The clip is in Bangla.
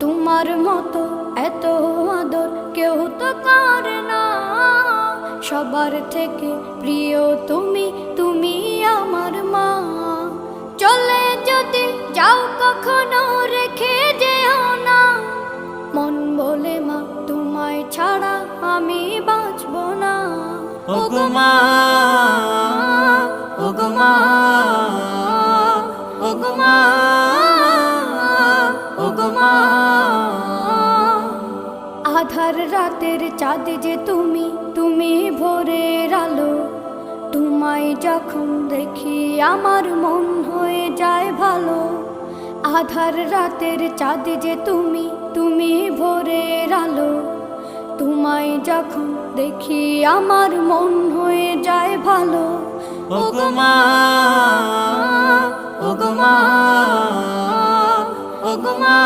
তোমার মতো এত আদর কেউ তো করে না। সবার থেকে প্রিয় তুমি, তুমি আমার মা। চলে যদি যাও কখনো রেখে যেও না, মন বলে মা তোমায় ছাড়া আমি বাঁচব না। ওগো মা, ওগো মা, ওগো মা, ওগো মা। আধার রাতের চাঁদ যে তুমি, তুমি ভোরের আলো। তোমায় যখন দেখি আমার মন হয়ে যায় ভালো। আধার রাতের চাঁদ যে তুমি, তুমি ভোরের আলো। তোমায় যখন দেখি আমার মন হয়ে যায় ভালো। ওগো মা, ওগো মা, ওগো মা।